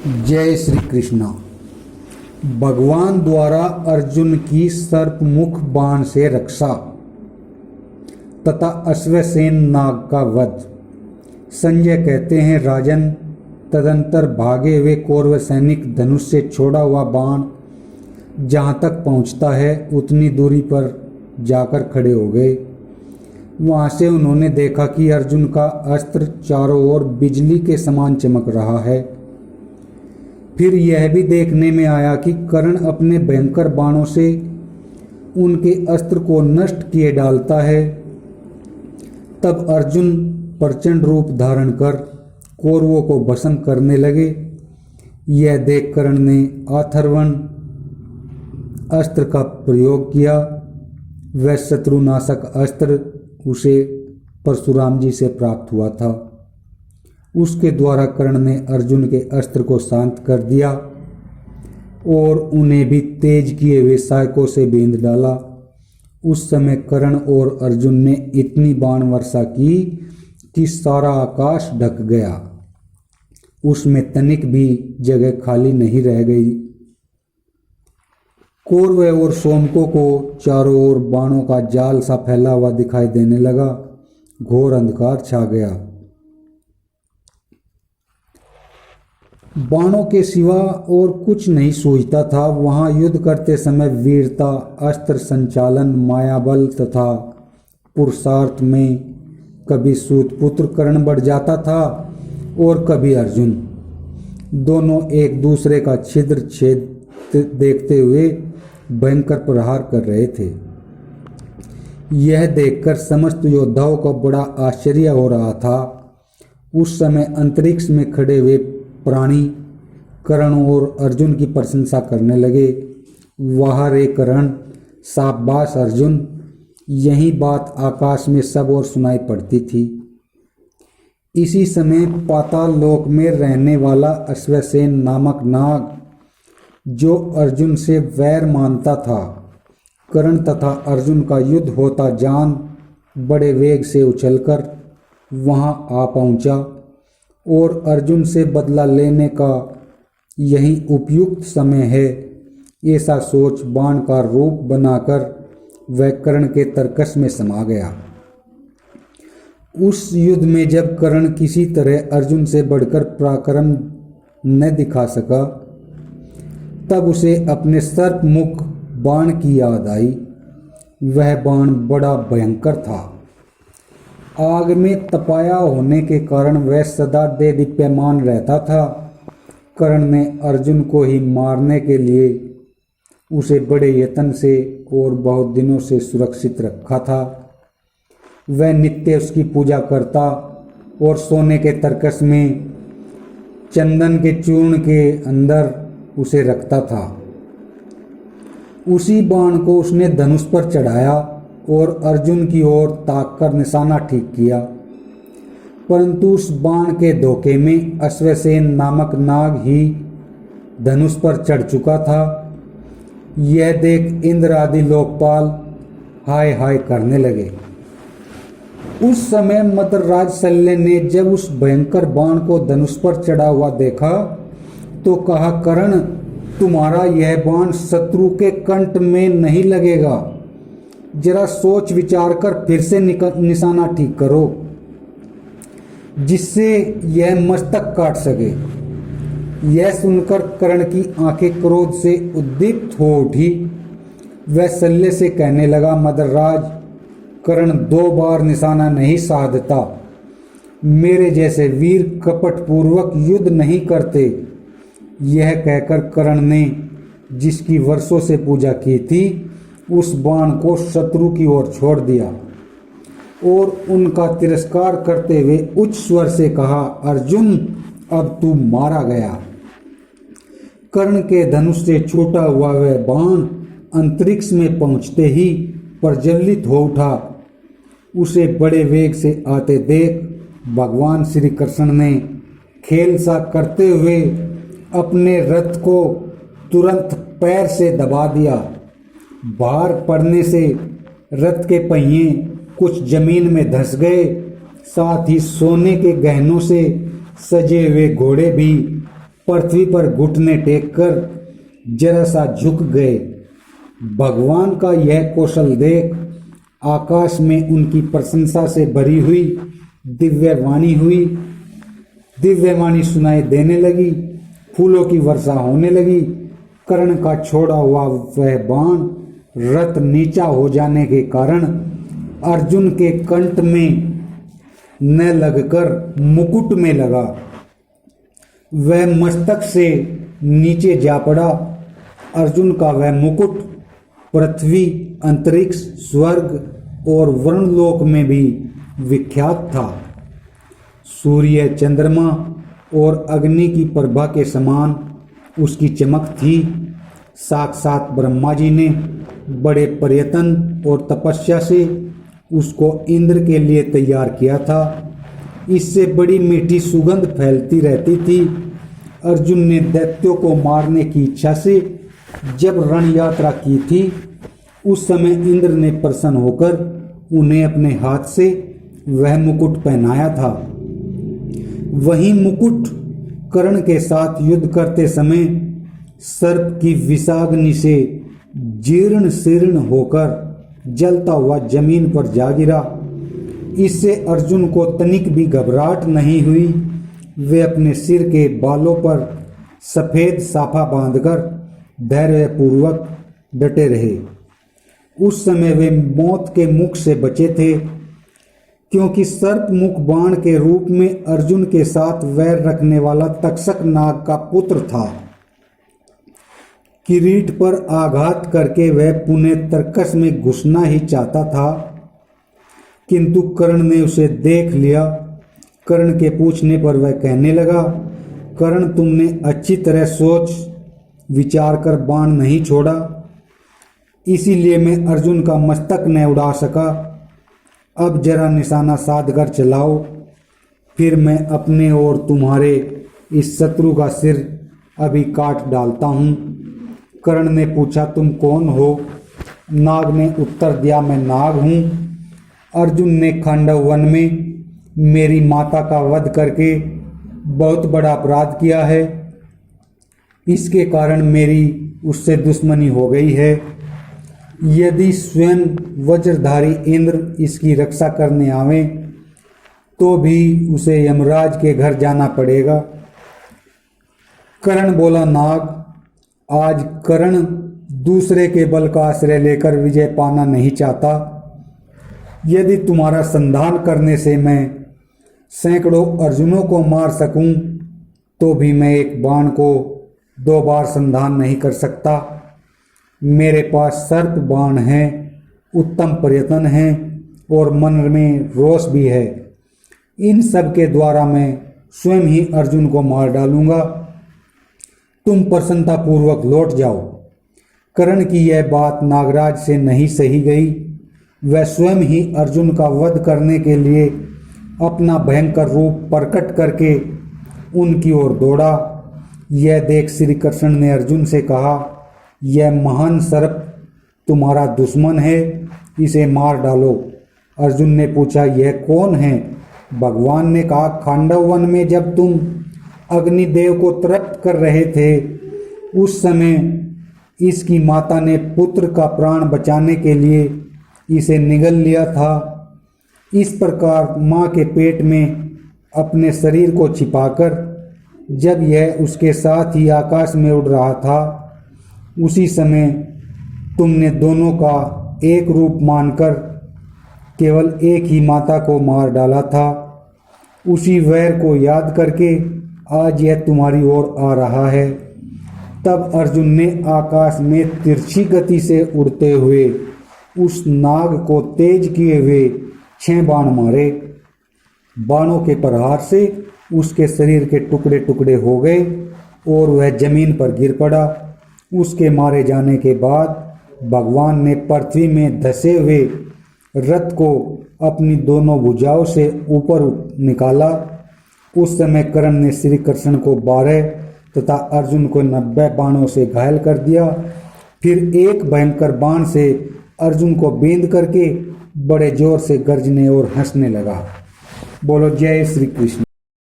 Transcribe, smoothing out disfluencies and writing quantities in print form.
जय श्री कृष्ण। भगवान द्वारा अर्जुन की सर्पमुख बाण से रक्षा तथा अश्वसेन नाग का वध। संजय कहते हैं, राजन, तदंतर भागे हुए कौरव सैनिक धनुष से छोड़ा हुआ बाण जहाँ तक पहुँचता है उतनी दूरी पर जाकर खड़े हो गए। वहाँ से उन्होंने देखा कि अर्जुन का अस्त्र चारों ओर बिजली के समान चमक रहा है। फिर यह भी देखने में आया कि कर्ण अपने भयंकर बाणों से उनके अस्त्र को नष्ट किए डालता है। तब अर्जुन प्रचंड रूप धारण कर कौरवों को भस्म करने लगे। यह देख कर्ण ने अथर्वण अस्त्र का प्रयोग किया। वह शत्रुनाशक अस्त्र उसे परशुराम जी से प्राप्त हुआ था। उसके द्वारा कर्ण ने अर्जुन के अस्त्र को शांत कर दिया और उन्हें भी तेज किए हुए सहायकों से बींध डाला। उस समय कर्ण और अर्जुन ने इतनी बाण वर्षा की कि सारा आकाश ढक गया। उसमें तनिक भी जगह खाली नहीं रह गई। कौरव और सैनिकों को चारों ओर बाणों का जाल सा फैला हुआ दिखाई देने लगा। घोर अंधकार छा गया। बाणों के सिवा और कुछ नहीं सूझता था। वहां युद्ध करते समय वीरता, अस्त्र संचालन, मायाबल तथा पुरुषार्थ में कभी सूतपुत्र कर्ण बढ़ जाता था और कभी अर्जुन। दोनों एक दूसरे का छिद्र छेद देखते हुए भयंकर प्रहार कर रहे थे। यह देखकर समस्त योद्धाओं को बड़ा आश्चर्य हो रहा था। उस समय अंतरिक्ष में खड़े हुए प्राणी कर्ण और अर्जुन की प्रशंसा करने लगे। वाह रे कर्ण, शाबाश अर्जुन। यही बात आकाश में सब ओर सुनाई पड़ती थी। इसी समय पाताल लोक में रहने वाला अश्वसेन नामक नाग, जो अर्जुन से वैर मानता था, कर्ण तथा अर्जुन का युद्ध होता जान बड़े वेग से उछलकर वहां आ पहुंचा और अर्जुन से बदला लेने का यही उपयुक्त समय है, ऐसा सोच बाण का रूप बनाकर वह कर्ण के तरकस में समा गया। उस युद्ध में जब कर्ण किसी तरह अर्जुन से बढ़कर पराक्रम न दिखा सका, तब उसे अपने सर्पमुख बाण की याद आई। वह बाण बड़ा भयंकर था। आग में तपाया होने के कारण वह सदा देदीप्यमान रहता था। कर्ण ने अर्जुन को ही मारने के लिए उसे बड़े यत्न से और बहुत दिनों से सुरक्षित रखा था। वह नित्य उसकी पूजा करता और सोने के तरकस में चंदन के चूर्ण के अंदर उसे रखता था। उसी बाण को उसने धनुष पर चढ़ाया और अर्जुन की ओर ताक कर निशाना ठीक किया। परंतु उस बाण के धोखे में अश्वसेन नामक नाग ही धनुष पर चढ़ चुका था। यह देख इंद्र आदि लोकपाल हाय हाय करने लगे। उस समय मद्रराज शल्य ने जब उस भयंकर बाण को धनुष पर चढ़ा हुआ देखा तो कहा, कर्ण, तुम्हारा यह बाण शत्रु के कंठ में नहीं लगेगा। जरा सोच विचार कर फिर से निशाना ठीक करो, जिससे यह मस्तक काट सके। यह सुनकर कर्ण की आंखें क्रोध से उद्दीप्त हो उठी। वह शल्य से कहने लगा, मद्रराज, कर्ण 2 बार निशाना नहीं साधता। मेरे जैसे वीर कपट पूर्वक युद्ध नहीं करते। यह कहकर कर्ण ने जिसकी वर्षों से पूजा की थी उस बाण को शत्रु की ओर छोड़ दिया और उनका तिरस्कार करते हुए उच्च स्वर से कहा, अर्जुन, अब तू मारा गया। कर्ण के धनुष से छूटा हुआ वह बाण अंतरिक्ष में पहुंचते ही प्रज्वलित हो उठा। उसे बड़े वेग से आते देख भगवान श्री कृष्ण ने खेल सा करते हुए अपने रथ को तुरंत पैर से दबा दिया। भार पड़ने से रथ के पहिए कुछ जमीन में धंस गए। साथ ही सोने के गहनों से सजे हुए घोड़े भी पृथ्वी पर घुटने टेककर जरा सा झुक गए। भगवान का यह कौशल देख आकाश में उनकी प्रशंसा से भरी हुई दिव्यवाणी सुनाई देने लगी। फूलों की वर्षा होने लगी। कर्ण का छोड़ा हुआ वह बाण रथ नीचा हो जाने के कारण अर्जुन के कंठ में न लगकर मुकुट में लगा। वह मस्तक से नीचे जा पड़ा। अर्जुन का वह मुकुट पृथ्वी, अंतरिक्ष, स्वर्ग और वरुणलोक में भी विख्यात था। सूर्य, चंद्रमा और अग्नि की प्रभा के समान उसकी चमक थी। साक्षात ब्रह्मा जी ने बड़े प्रयत्न और तपस्या से उसको इंद्र के लिए तैयार किया था। इससे बड़ी मीठी सुगंध फैलती रहती थी। अर्जुन ने दैत्यों को मारने की इच्छा से जब रण यात्रा की थी, उस समय इंद्र ने प्रसन्न होकर उन्हें अपने हाथ से वह मुकुट पहनाया था। वही मुकुट कर्ण के साथ युद्ध करते समय सर्प की विषाग्नि से जीर्ण शीर्ण होकर जलता हुआ जमीन पर जा गिरा। इससे अर्जुन को तनिक भी घबराहट नहीं हुई। वे अपने सिर के बालों पर सफेद साफा बांधकर धैर्यपूर्वक डटे रहे। उस समय वे मौत के मुख से बचे थे, क्योंकि सर्प मुख बाण के रूप में अर्जुन के साथ वैर रखने वाला तक्षक नाग का पुत्र था। किरीट पर आघात करके वह पुनः तर्कस में घुसना ही चाहता था, किंतु कर्ण ने उसे देख लिया। कर्ण के पूछने पर वह कहने लगा, कर्ण, तुमने अच्छी तरह सोच विचार कर बाण नहीं छोड़ा, इसीलिए मैं अर्जुन का मस्तक न उड़ा सका। अब जरा निशाना साध कर चलाओ, फिर मैं अपने और तुम्हारे इस शत्रु का सिर अभी काट डालता हूँ। कर्ण ने पूछा, तुम कौन हो? नाग ने उत्तर दिया, मैं नाग हूँ। अर्जुन ने खांडव वन में मेरी माता का वध करके बहुत बड़ा अपराध किया है। इसके कारण मेरी उससे दुश्मनी हो गई है। यदि स्वयं वज्रधारी इंद्र इसकी रक्षा करने आवे तो भी उसे यमराज के घर जाना पड़ेगा। कर्ण बोला, नाग, आज कर्ण दूसरे के बल का आश्रय लेकर विजय पाना नहीं चाहता। यदि तुम्हारा संधान करने से मैं सैकड़ों अर्जुनों को मार सकूं, तो भी मैं एक बाण को 2 बार संधान नहीं कर सकता। मेरे पास सर्प बाण है, उत्तम प्रयत्न है और मन में रोष भी है। इन सब के द्वारा मैं स्वयं ही अर्जुन को मार डालूंगा। तुम प्रसन्नतापूर्वक लौट जाओ। कर्ण की यह बात नागराज से नहीं सही गई। वह स्वयं ही अर्जुन का वध करने के लिए अपना भयंकर रूप प्रकट करके उनकी ओर दौड़ा। यह देख श्री कृष्ण ने अर्जुन से कहा, यह महान सर्प तुम्हारा दुश्मन है, इसे मार डालो। अर्जुन ने पूछा, यह कौन है? भगवान ने कहा, खांडव वन में जब तुम अग्निदेव को तृप्त कर रहे थे, उस समय इसकी माता ने पुत्र का प्राण बचाने के लिए इसे निगल लिया था। इस प्रकार माँ के पेट में अपने शरीर को छिपाकर जब यह उसके साथ ही आकाश में उड़ रहा था, उसी समय तुमने दोनों का एक रूप मानकर केवल एक ही माता को मार डाला था। उसी वैर को याद करके आज यह तुम्हारी ओर आ रहा है। तब अर्जुन ने आकाश में तिरछी गति से उड़ते हुए उस नाग को तेज किए हुए 6 बाण मारे। बाणों के प्रहार से उसके शरीर के टुकड़े टुकड़े हो गए और वह जमीन पर गिर पड़ा। उसके मारे जाने के बाद भगवान ने पृथ्वी में धसे हुए रथ को अपनी दोनों भुजाओं से ऊपर निकाला। उस समय कर्ण ने श्री कृष्ण को 12 तथा अर्जुन को 90 बाणों से घायल कर दिया। फिर एक भयंकर बाण से अर्जुन को बींध करके बड़े जोर से गर्जने और हंसने लगा। बोलो जय श्री कृष्ण।